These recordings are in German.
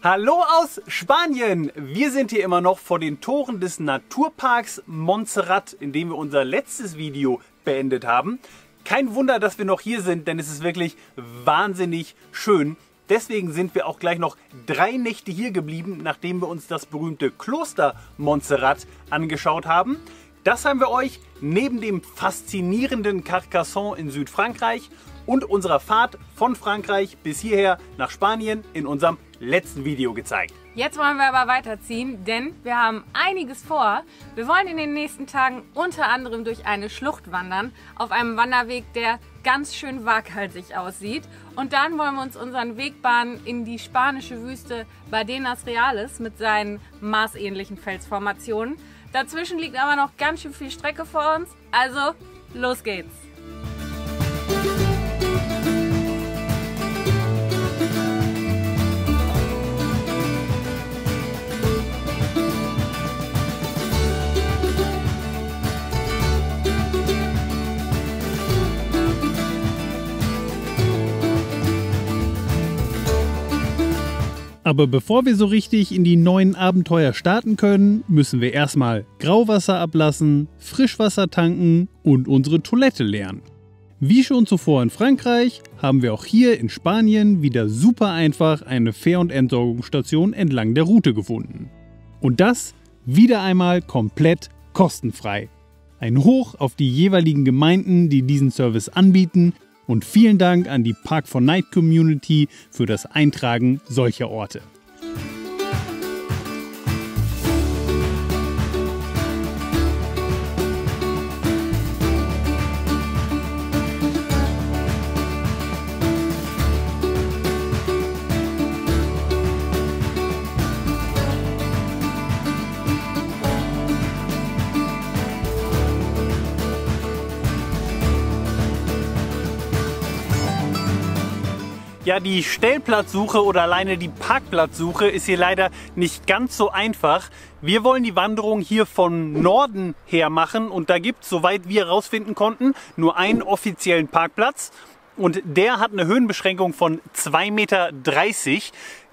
Hallo aus Spanien! Wir sind hier immer noch vor den Toren des Naturparks Montserrat, in dem wir unser letztes Video beendet haben. Kein Wunder, dass wir noch hier sind, denn es ist wirklich wahnsinnig schön. Deswegen sind wir auch gleich noch 3 Nächte hier geblieben, nachdem wir uns das berühmte Kloster Montserrat angeschaut haben. Das haben wir euch neben dem faszinierenden Carcassonne in Südfrankreich und unserer Fahrt von Frankreich bis hierher nach Spanien in unserem letzten Video gezeigt. Jetzt wollen wir aber weiterziehen, denn wir haben einiges vor. Wir wollen in den nächsten Tagen unter anderem durch eine Schlucht wandern, auf einem Wanderweg, der ganz schön waghalsig aussieht. Und dann wollen wir uns unseren Weg bahnen in die spanische Wüste Badenas Reales mit seinen marsähnlichen Felsformationen. Dazwischen liegt aber noch ganz schön viel Strecke vor uns, also los geht's! Aber bevor wir so richtig in die neuen Abenteuer starten können, müssen wir erstmal Grauwasser ablassen, Frischwasser tanken und unsere Toilette leeren. Wie schon zuvor in Frankreich haben wir auch hier in Spanien wieder super einfach eine Fähr- und Entsorgungsstation entlang der Route gefunden. Und das wieder einmal komplett kostenfrei. Ein Hoch auf die jeweiligen Gemeinden, die diesen Service anbieten. Und vielen Dank an die Park4Night-Community für das Eintragen solcher Orte. Ja, die Stellplatzsuche oder alleine die Parkplatzsuche ist hier leider nicht ganz so einfach. Wir wollen die Wanderung hier von Norden her machen und da gibt es, soweit wir herausfinden konnten, nur einen offiziellen Parkplatz und der hat eine Höhenbeschränkung von 2,30 Meter.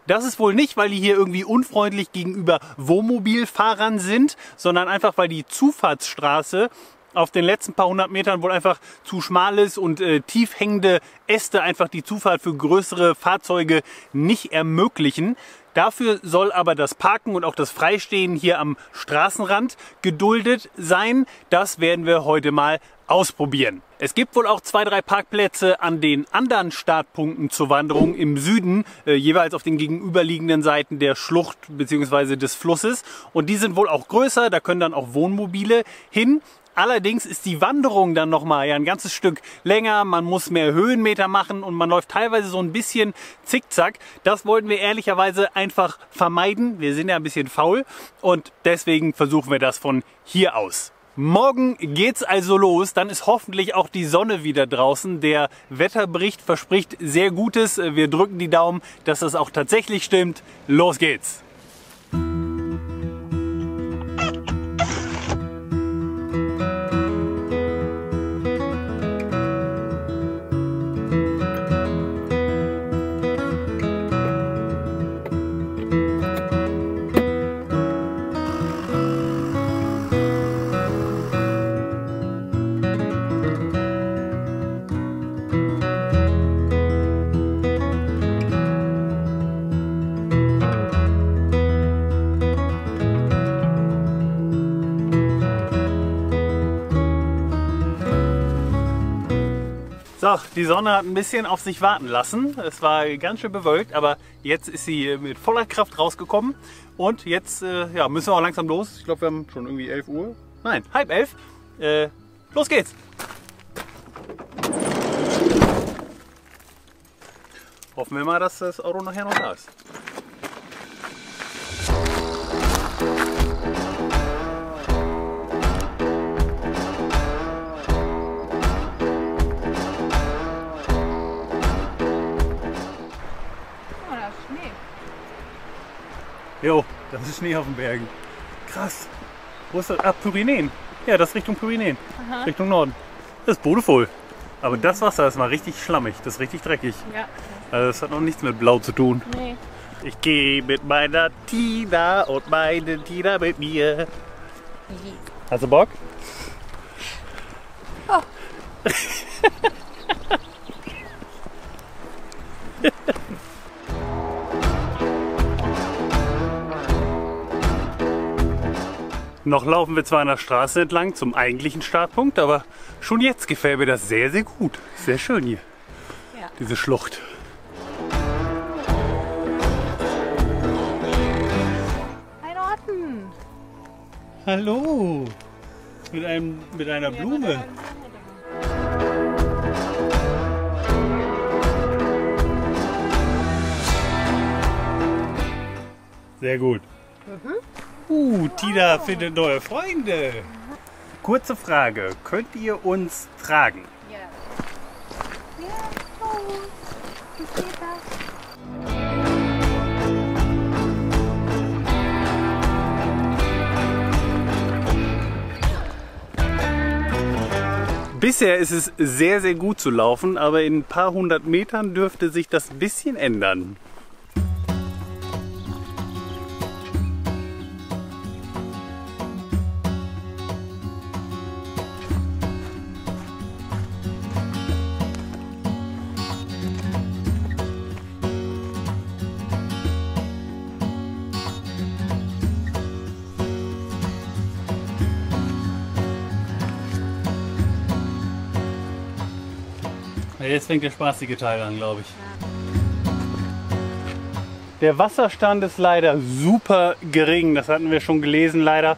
Das ist wohl nicht, weil die hier irgendwie unfreundlich gegenüber Wohnmobilfahrern sind, sondern einfach, weil die Zufahrtsstraße auf den letzten paar 100 Metern wohl einfach zu schmal ist und tief hängende Äste einfach die Zufahrt für größere Fahrzeuge nicht ermöglichen. Dafür soll aber das Parken und auch das Freistehen hier am Straßenrand geduldet sein. Das werden wir heute mal ausprobieren. Es gibt wohl auch 2, 3 Parkplätze an den anderen Startpunkten zur Wanderung im Süden, jeweils auf den gegenüberliegenden Seiten der Schlucht bzw. des Flusses. Und die sind wohl auch größer, da können dann auch Wohnmobile hin. Allerdings ist die Wanderung dann nochmal ein ganzes Stück länger, man muss mehr Höhenmeter machen und man läuft teilweise so ein bisschen zickzack. Das wollten wir ehrlicherweise einfach vermeiden. Wir sind ja ein bisschen faul und deswegen versuchen wir das von hier aus. Morgen geht's also los, dann ist hoffentlich auch die Sonne wieder draußen. Der Wetterbericht verspricht sehr Gutes. Wir drücken die Daumen, dass das auch tatsächlich stimmt. Los geht's! So, die Sonne hat ein bisschen auf sich warten lassen. Es war ganz schön bewölkt, aber jetzt ist sie mit voller Kraft rausgekommen. Und jetzt ja, müssen wir auch langsam los. Ich glaube, wir haben schon irgendwie 11 Uhr. Nein, halb 11. Los geht's! Hoffen wir mal, dass das Auto nachher noch da ist. Jo, das ist Schnee auf den Bergen. Krass. Wo ist das? Ah, Pyrenäen. Ja, das ist Richtung Pyrenäen. Aha. Richtung Norden. Das ist bodevoll. Aber das Wasser ist mal richtig schlammig. Das ist richtig dreckig. Ja. Also das hat noch nichts mit Blau zu tun. Nee. Ich gehe mit meiner Tina und meine Tina mit mir. Hast du Bock? Oh. Noch laufen wir zwar an der Straße entlang zum eigentlichen Startpunkt, aber schon jetzt gefällt mir das sehr, sehr gut. Sehr schön hier, Ja. diese Schlucht. Ein Orten. Hallo, mit einer Blume. Sehr gut. Tina findet neue Freunde. Kurze Frage, könnt ihr uns tragen? Ja. Ja, oh. Wie geht das? Bisher ist es sehr, sehr gut zu laufen, aber in ein paar hundert Metern dürfte sich das ein bisschen ändern. Jetzt fängt der spaßige Teil an, glaube ich. Der Wasserstand ist leider super gering. Das hatten wir schon gelesen leider,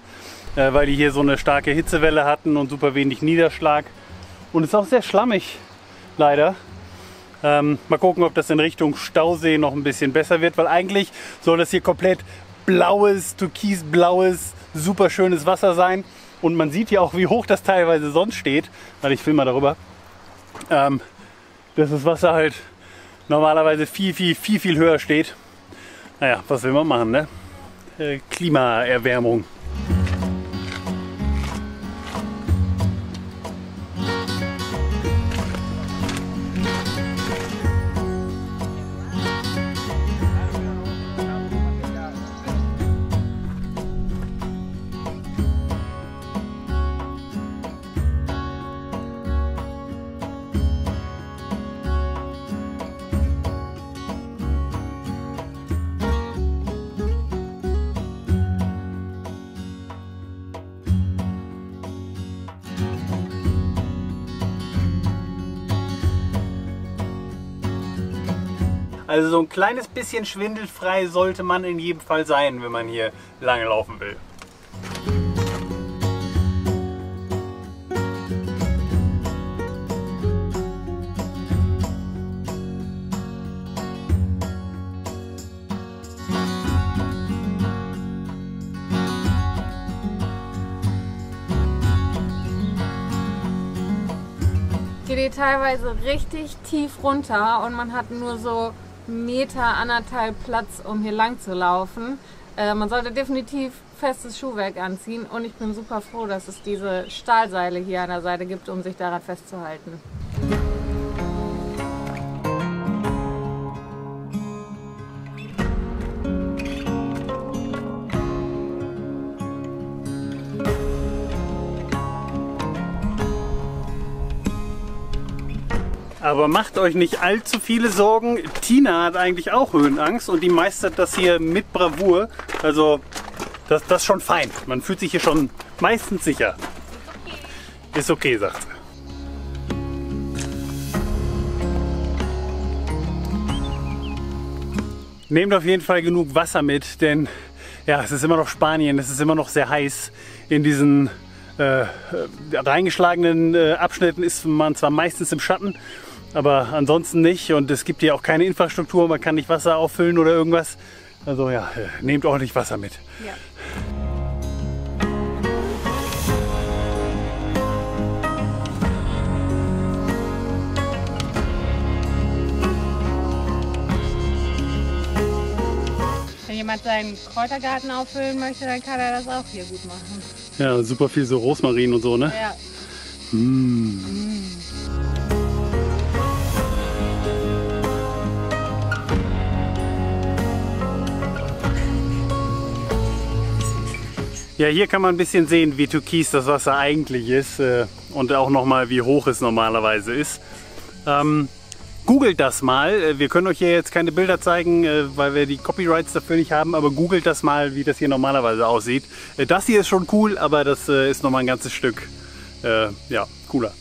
weil die hier so eine starke Hitzewelle hatten und super wenig Niederschlag. Und es ist auch sehr schlammig, leider. Mal gucken, ob das in Richtung Stausee noch ein bisschen besser wird, weil eigentlich soll das hier komplett blaues, türkisblaues, super schönes Wasser sein. Und man sieht ja auch, wie hoch das teilweise sonst steht. Warte, ich filme mal darüber. Dass das Wasser halt normalerweise viel höher steht. Naja, was will man machen, ne? Klimaerwärmung. Also so ein kleines bisschen schwindelfrei sollte man in jedem Fall sein, wenn man hier lange laufen will. Hier geht teilweise richtig tief runter und man hat nur so Meter, anderthalb Platz, um hier lang zu laufen. Man sollte definitiv festes Schuhwerk anziehen und ich bin super froh, dass es diese Stahlseile hier an der Seite gibt, um sich daran festzuhalten. Aber macht euch nicht allzu viele Sorgen. Tina hat eigentlich auch Höhenangst und die meistert das hier mit Bravour. Also das ist schon fein. Man fühlt sich hier schon meistens sicher. Ist okay, sagt sie. Nehmt auf jeden Fall genug Wasser mit, denn ja, es ist immer noch Spanien, es ist immer noch sehr heiß. In diesen reingeschlagenen Abschnitten ist man zwar meistens im Schatten, aber ansonsten nicht. Und es gibt hier auch keine Infrastruktur, man kann nicht Wasser auffüllen oder irgendwas. Also ja, nehmt ordentlich Wasser mit. Ja. Wenn jemand seinen Kräutergarten auffüllen möchte, dann kann er das auch hier gut machen. Ja, super viel so Rosmarin und so, ne? Ja. Ja, hier kann man ein bisschen sehen, wie türkis das Wasser eigentlich ist und auch nochmal, wie hoch es normalerweise ist. Googelt das mal. Wir können euch hier jetzt keine Bilder zeigen, weil wir die Copyrights dafür nicht haben, aber googelt das mal, wie das hier normalerweise aussieht. Das hier ist schon cool, aber das ist nochmal ein ganzes Stück ja, cooler.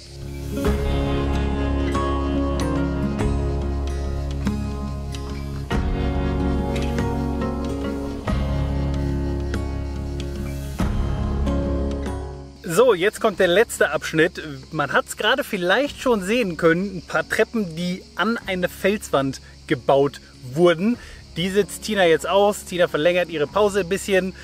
So, jetzt kommt der letzte Abschnitt. Man hat es gerade vielleicht schon sehen können, ein paar Treppen, die an eine Felswand gebaut wurden. Die sitzt Tina jetzt aus. Tina verlängert ihre Pause ein bisschen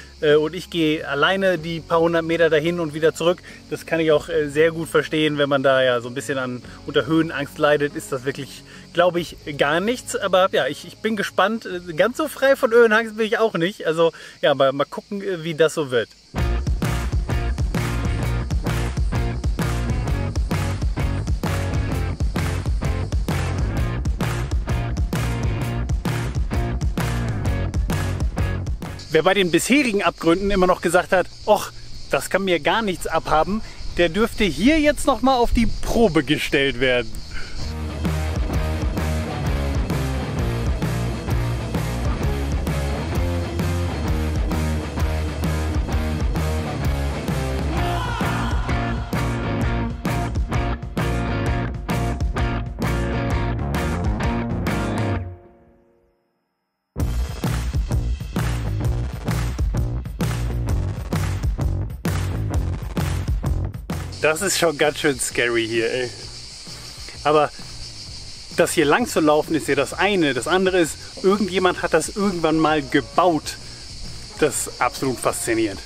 und ich gehe alleine die paar hundert Meter dahin und wieder zurück. Das kann ich auch sehr gut verstehen, wenn man da ja so ein bisschen unter Höhenangst leidet, ist das wirklich, glaube ich, gar nichts. Aber ja, ich bin gespannt. Ganz so frei von Höhenangst bin ich auch nicht. Also ja, mal gucken, wie das so wird. Wer bei den bisherigen Abgründen immer noch gesagt hat, och, das kann mir gar nichts abhaben, der dürfte hier jetzt noch mal auf die Probe gestellt werden. Das ist schon ganz schön scary hier, ey. Aber das hier lang zu laufen ist ja das eine. Das andere ist, irgendjemand hat das irgendwann mal gebaut. Das ist absolut faszinierend.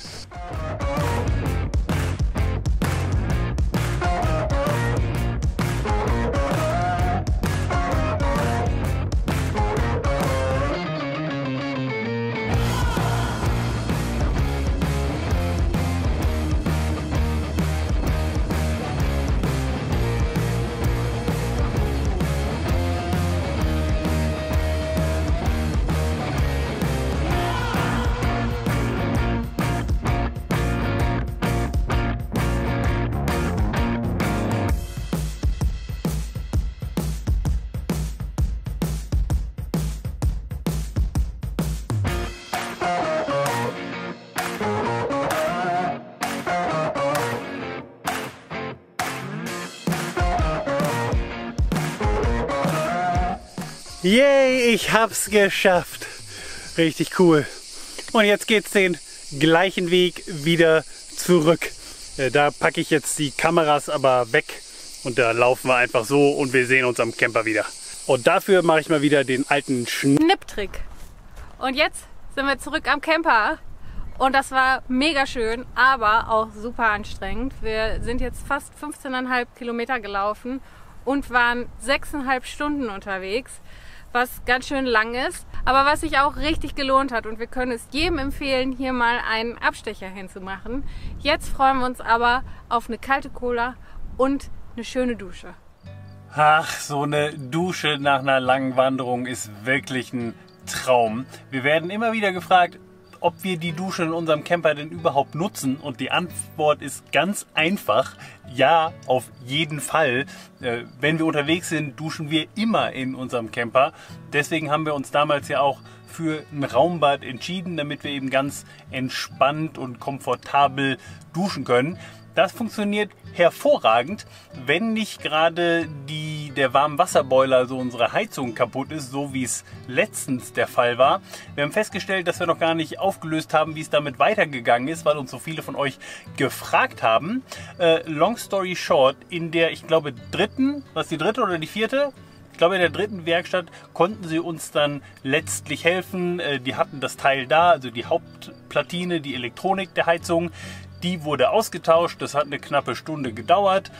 Yay, ich hab's geschafft. Richtig cool. Und jetzt geht's den gleichen Weg wieder zurück. Da packe ich jetzt die Kameras aber weg und da laufen wir einfach so und wir sehen uns am Camper wieder. Und dafür mache ich mal wieder den alten Schnipptrick. Und jetzt sind wir zurück am Camper. Und das war mega schön, aber auch super anstrengend. Wir sind jetzt fast 15,5 Kilometer gelaufen und waren 6,5 Stunden unterwegs, was ganz schön lang ist, aber was sich auch richtig gelohnt hat. Und wir können es jedem empfehlen, hier mal einen Abstecher hinzumachen. Jetzt freuen wir uns aber auf eine kalte Cola und eine schöne Dusche. Ach, so eine Dusche nach einer langen Wanderung ist wirklich ein Traum. Wir werden immer wieder gefragt, ob wir die Dusche in unserem Camper denn überhaupt nutzen, und die Antwort ist ganz einfach: ja, auf jeden Fall. Wenn wir unterwegs sind, duschen wir immer in unserem Camper. Deswegen haben wir uns damals ja auch für ein Raumbad entschieden, damit wir eben ganz entspannt und komfortabel duschen können. Das funktioniert hervorragend, wenn nicht gerade der Warmwasserboiler, also unsere Heizung, kaputt ist, so wie es letztens der Fall war. Wir haben festgestellt, dass wir noch gar nicht aufgelöst haben, wie es damit weitergegangen ist, weil uns so viele von euch gefragt haben. Long story short, in der, ich glaube, die dritte oder die vierte? Ich glaube, in der dritten Werkstatt konnten sie uns dann letztlich helfen. Die hatten das Teil da, also die Hauptplatine, die Elektronik der Heizung. Die wurde ausgetauscht, das hat eine knappe Stunde gedauert.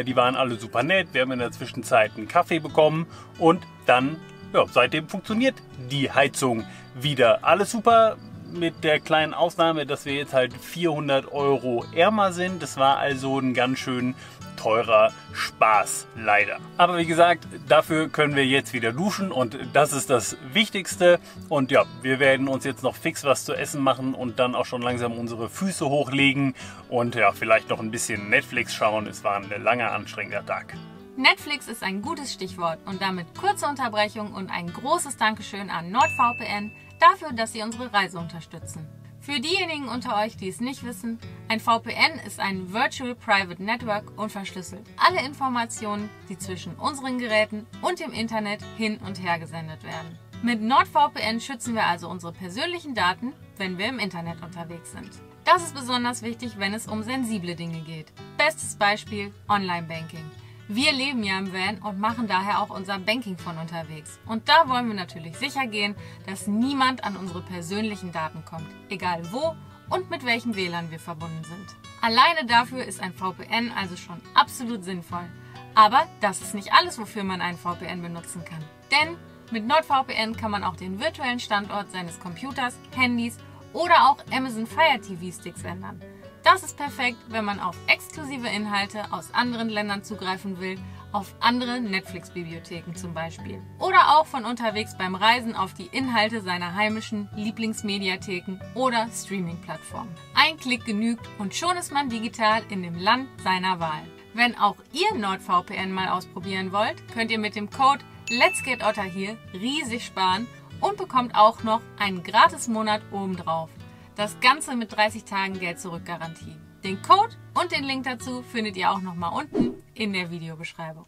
Die waren alle super nett, wir haben in der Zwischenzeit einen Kaffee bekommen und dann, ja, seitdem funktioniert die Heizung wieder. Alles super, mit der kleinen Ausnahme, dass wir jetzt halt 400 € ärmer sind. Das war also ein ganz schön teurer Spaß, leider. Aber wie gesagt, dafür können wir jetzt wieder duschen und das ist das Wichtigste. Und ja, wir werden uns jetzt noch fix was zu essen machen und dann auch schon langsam unsere Füße hochlegen und ja, vielleicht noch ein bisschen Netflix schauen. Es war ein langer, anstrengender Tag. Netflix ist ein gutes Stichwort und damit kurze Unterbrechung und ein großes Dankeschön an NordVPN dafür, dass sie unsere Reise unterstützen. Für diejenigen unter euch, die es nicht wissen, ein VPN ist ein Virtual Private Network und verschlüsselt alle Informationen, die zwischen unseren Geräten und dem Internet hin und her gesendet werden. Mit NordVPN schützen wir also unsere persönlichen Daten, wenn wir im Internet unterwegs sind. Das ist besonders wichtig, wenn es um sensible Dinge geht. Bestes Beispiel Online-Banking. Wir leben ja im Van und machen daher auch unser Banking von unterwegs. Und da wollen wir natürlich sicher gehen, dass niemand an unsere persönlichen Daten kommt, egal wo und mit welchem WLAN wir verbunden sind. Alleine dafür ist ein VPN also schon absolut sinnvoll. Aber das ist nicht alles, wofür man einen VPN benutzen kann. Denn mit NordVPN kann man auch den virtuellen Standort seines Computers, Handys oder auch Amazon Fire TV Sticks ändern. Das ist perfekt, wenn man auf exklusive Inhalte aus anderen Ländern zugreifen will, auf andere Netflix-Bibliotheken zum Beispiel. Oder auch von unterwegs beim Reisen auf die Inhalte seiner heimischen Lieblingsmediatheken oder Streaming-Plattformen. Ein Klick genügt und schon ist man digital in dem Land seiner Wahl. Wenn auch ihr NordVPN mal ausprobieren wollt, könnt ihr mit dem Code Let'sGetOtter hier riesig sparen und bekommt auch noch einen Gratis-Monat obendrauf. Das Ganze mit 30 Tagen Geld-Zurück-Garantie. Den Code und den Link dazu findet ihr auch nochmal unten in der Videobeschreibung.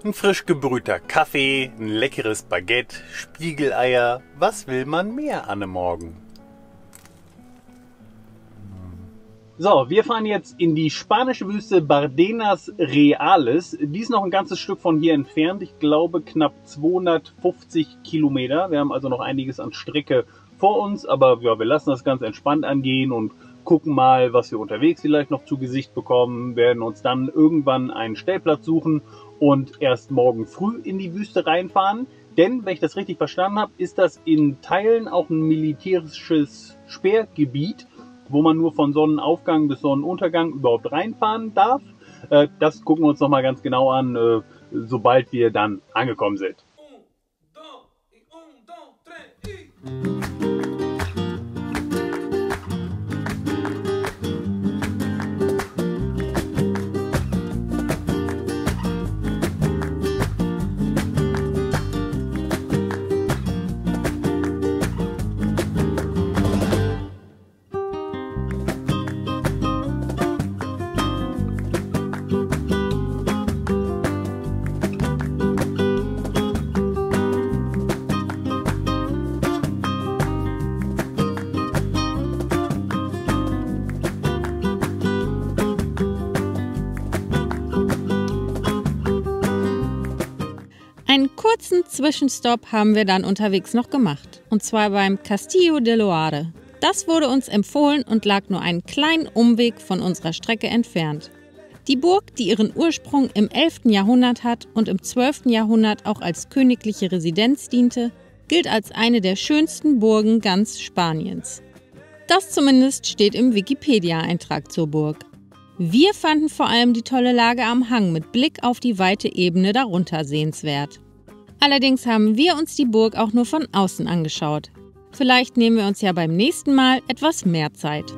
Ein frisch gebrühter Kaffee, ein leckeres Baguette, Spiegeleier. Was will man mehr an einem Morgen? So, wir fahren jetzt in die spanische Wüste Bardenas Reales. Die ist noch ein ganzes Stück von hier entfernt. Ich glaube knapp 250 Kilometer. Wir haben also noch einiges an Strecke vor uns. Aber ja, wir lassen das ganz entspannt angehen und gucken mal, was wir unterwegs vielleicht noch zu Gesicht bekommen. Werden uns dann irgendwann einen Stellplatz suchen und erst morgen früh in die Wüste reinfahren. Denn, wenn ich das richtig verstanden habe, ist das in Teilen auch ein militärisches Sperrgebiet, wo man nur von Sonnenaufgang bis Sonnenuntergang überhaupt reinfahren darf. Das gucken wir uns nochmal ganz genau an, sobald wir dann angekommen sind. Einen kurzen Zwischenstopp haben wir dann unterwegs noch gemacht, und zwar beim Castillo de Loare. Das wurde uns empfohlen und lag nur einen kleinen Umweg von unserer Strecke entfernt. Die Burg, die ihren Ursprung im 11. Jahrhundert hat und im 12. Jahrhundert auch als königliche Residenz diente, gilt als eine der schönsten Burgen ganz Spaniens. Das zumindest steht im Wikipedia-Eintrag zur Burg. Wir fanden vor allem die tolle Lage am Hang mit Blick auf die weite Ebene darunter sehenswert. Allerdings haben wir uns die Burg auch nur von außen angeschaut. Vielleicht nehmen wir uns ja beim nächsten Mal etwas mehr Zeit.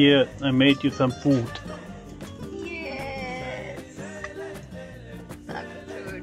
Here, I made you some food. Yes. Dankeschön.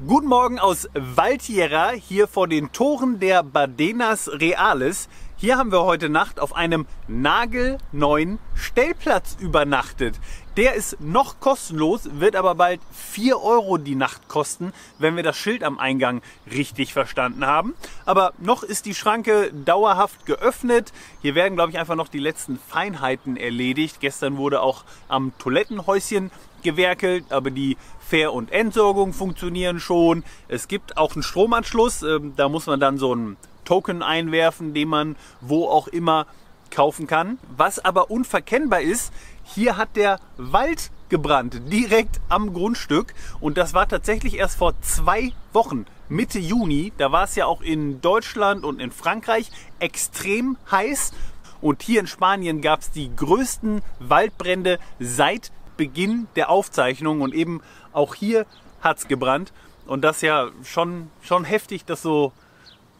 Guten Morgen aus Valtierra, hier vor den Toren der Badenas Reales. Hier haben wir heute Nacht auf einem nagelneuen Stellplatz übernachtet. Der ist noch kostenlos, wird aber bald 4 € die Nacht kosten, wenn wir das Schild am Eingang richtig verstanden haben. Aber noch ist die Schranke dauerhaft geöffnet. Hier werden, glaube ich, einfach noch die letzten Feinheiten erledigt. Gestern wurde auch am Toilettenhäuschen gewerkelt, aber die Fähr- und Entsorgung funktionieren schon. Es gibt auch einen Stromanschluss, da muss man dann so einen Token einwerfen, den man wo auch immer kaufen kann. Was aber unverkennbar ist, hier hat der Wald gebrannt, direkt am Grundstück. Und das war tatsächlich erst vor 2 Wochen, Mitte Juni. Da war es ja auch in Deutschland und in Frankreich extrem heiß. Und hier in Spanien gab es die größten Waldbrände seit Beginn der Aufzeichnung. Und eben auch hier hat es gebrannt. Und das ja schon heftig, das so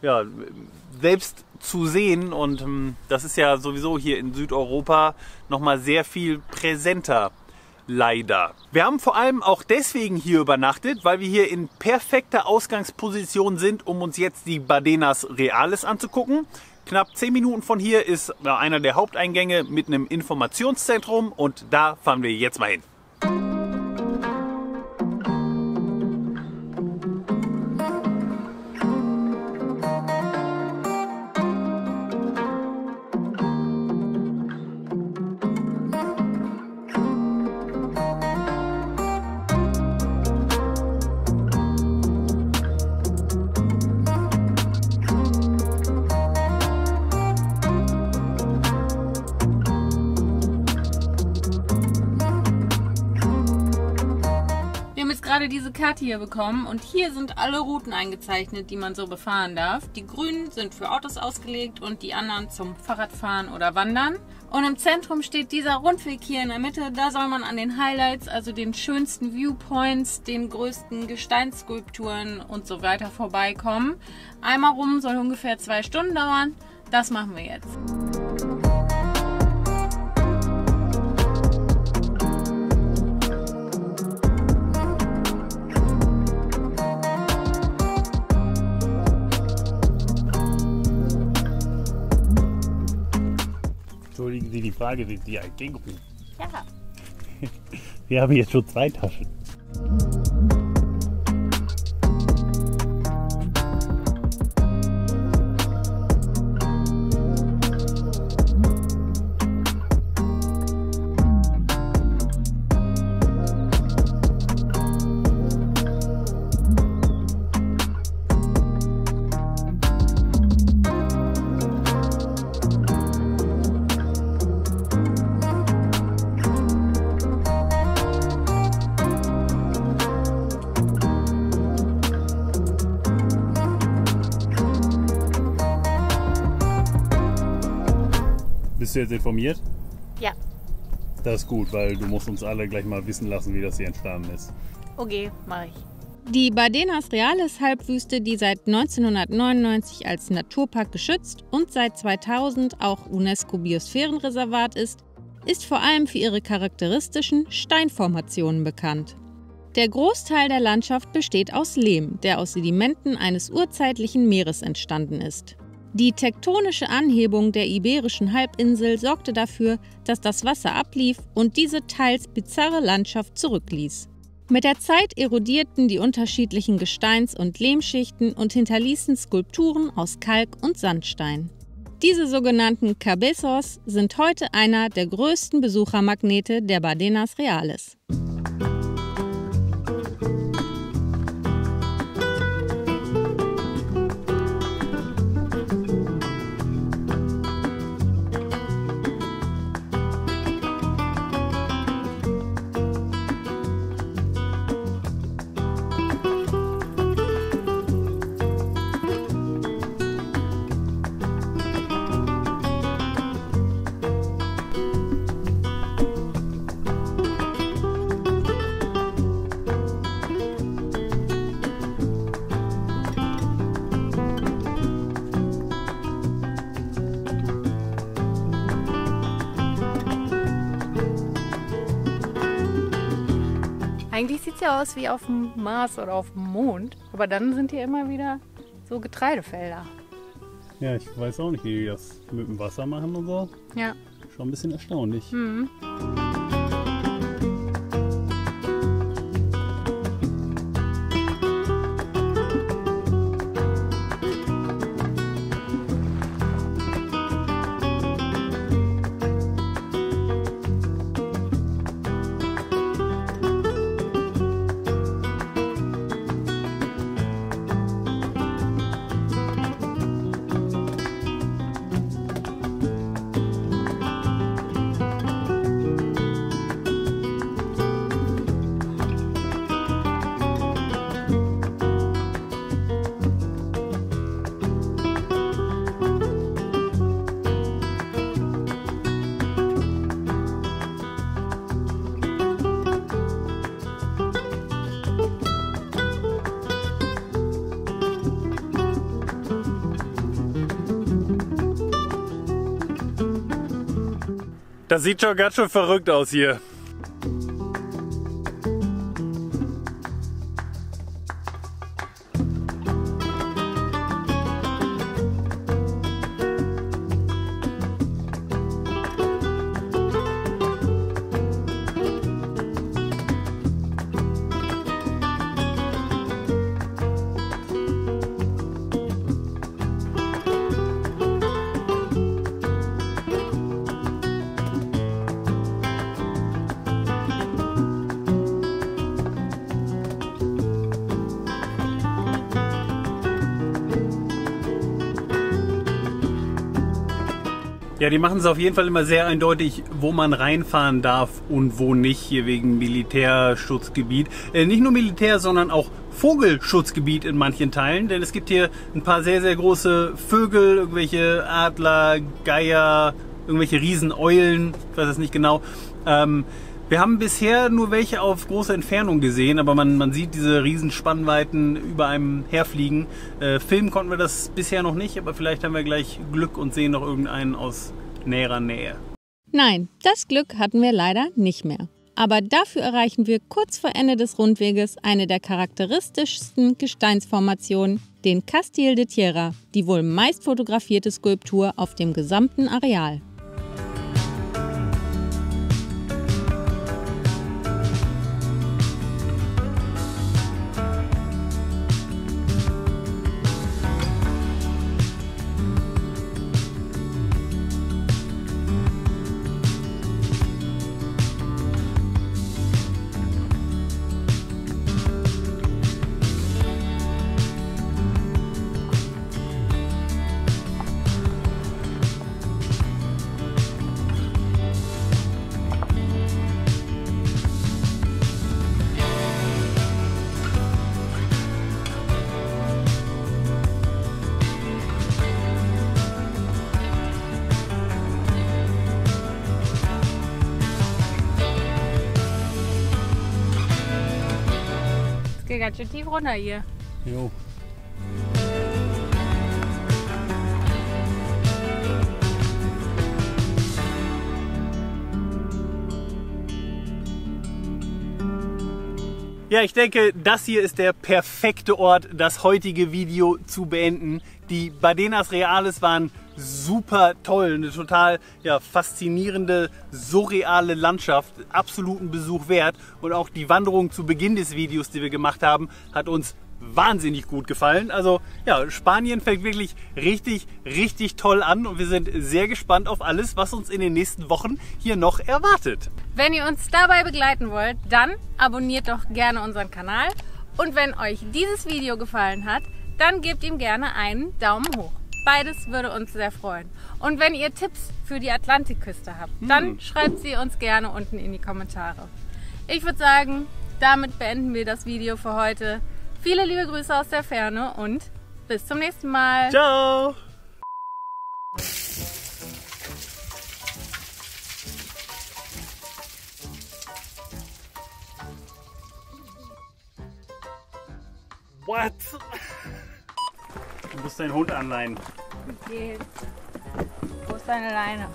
ja, selbst zu sehen, und das ist ja sowieso hier in Südeuropa nochmal sehr viel präsenter, leider. Wir haben vor allem auch deswegen hier übernachtet, weil wir hier in perfekter Ausgangsposition sind, um uns jetzt die Badenas Reales anzugucken. Knapp 10 Minuten von hier ist einer der Haupteingänge mit einem Informationszentrum, und da fahren wir jetzt mal hin. Gerade diese Karte hier bekommen, und hier sind alle Routen eingezeichnet, die man so befahren darf. Die grünen sind für Autos ausgelegt und die anderen zum Fahrradfahren oder Wandern. Und im Zentrum steht dieser Rundweg hier in der Mitte. Da soll man an den Highlights, also den schönsten Viewpoints, den größten Gesteinsskulpturen und so weiter vorbeikommen. Einmal rum soll ungefähr 2 Stunden dauern. Das machen wir jetzt. Entschuldigen Sie die Frage, sind Sie ein Känguru? Ja. Wir haben jetzt schon 2 Taschen. Bist du jetzt informiert? Ja. Das ist gut, weil du musst uns alle gleich mal wissen lassen, wie das hier entstanden ist. Okay, mache ich. Die Badenas Reales Halbwüste, die seit 1999 als Naturpark geschützt und seit 2000 auch UNESCO-Biosphärenreservat ist vor allem für ihre charakteristischen Steinformationen bekannt. Der Großteil der Landschaft besteht aus Lehm, der aus Sedimenten eines urzeitlichen Meeres entstanden ist. Die tektonische Anhebung der Iberischen Halbinsel sorgte dafür, dass das Wasser ablief und diese teils bizarre Landschaft zurückließ. Mit der Zeit erodierten die unterschiedlichen Gesteins- und Lehmschichten und hinterließen Skulpturen aus Kalk und Sandstein. Diese sogenannten Cabezos sind heute einer der größten Besuchermagnete der Badenas Reales. Eigentlich sieht es ja aus wie auf dem Mars oder auf dem Mond. Aber dann sind hier immer wieder so Getreidefelder. Ja, ich weiß auch nicht, wie die das mit dem Wasser machen und so. Ja. Schon ein bisschen erstaunlich. Mhm. Das sieht schon ganz schön verrückt aus hier. Ja, die machen es auf jeden Fall immer sehr eindeutig, wo man reinfahren darf und wo nicht, hier wegen Militärschutzgebiet. Nicht nur Militär, sondern auch Vogelschutzgebiet in manchen Teilen, denn es gibt hier ein paar sehr, sehr große Vögel, irgendwelche Adler, Geier, irgendwelche Rieseneulen, ich weiß es nicht genau. Wir haben bisher nur welche auf große Entfernung gesehen, aber man sieht diese riesen Spannweiten über einem herfliegen. Filmen konnten wir das bisher noch nicht, aber vielleicht haben wir gleich Glück und sehen noch irgendeinen aus näherer Nähe. Nein, das Glück hatten wir leider nicht mehr. Aber dafür erreichen wir kurz vor Ende des Rundweges eine der charakteristischsten Gesteinsformationen, den Castil de Tierra, die wohl meist fotografierte Skulptur auf dem gesamten Areal. Geht ganz schön tief runter hier. Jo. Ja, ich denke, das hier ist der perfekte Ort, das heutige Video zu beenden. Die Badenas Reales waren super toll, eine total faszinierende, surreale Landschaft, absoluten Besuch wert. Und auch die Wanderung zu Beginn des Videos, die wir gemacht haben, hat uns wahnsinnig gut gefallen. Also ja, Spanien fängt wirklich richtig, richtig toll an und wir sind sehr gespannt auf alles, was uns in den nächsten Wochen hier noch erwartet. Wenn ihr uns dabei begleiten wollt, dann abonniert doch gerne unseren Kanal. Und wenn euch dieses Video gefallen hat, dann gebt ihm gerne einen Daumen hoch. Beides würde uns sehr freuen. Und wenn ihr Tipps für die Atlantikküste habt, dann schreibt sie uns gerne unten in die Kommentare. Ich würde sagen, damit beenden wir das Video für heute. Viele liebe Grüße aus der Ferne und bis zum nächsten Mal. Ciao! What? Du musst deinen Hund anleihen. Okay. Wo ist deine Leine?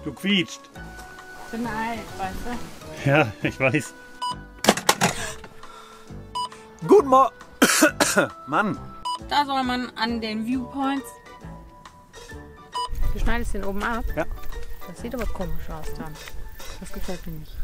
Du quietscht. Ich bin alt, weißt du? Ja, ich weiß. Guten Morgen. Mann. Da soll man an den Viewpoints. Du schneidest den oben ab? Ja. Das sieht aber komisch aus dann. Das gefällt mir nicht.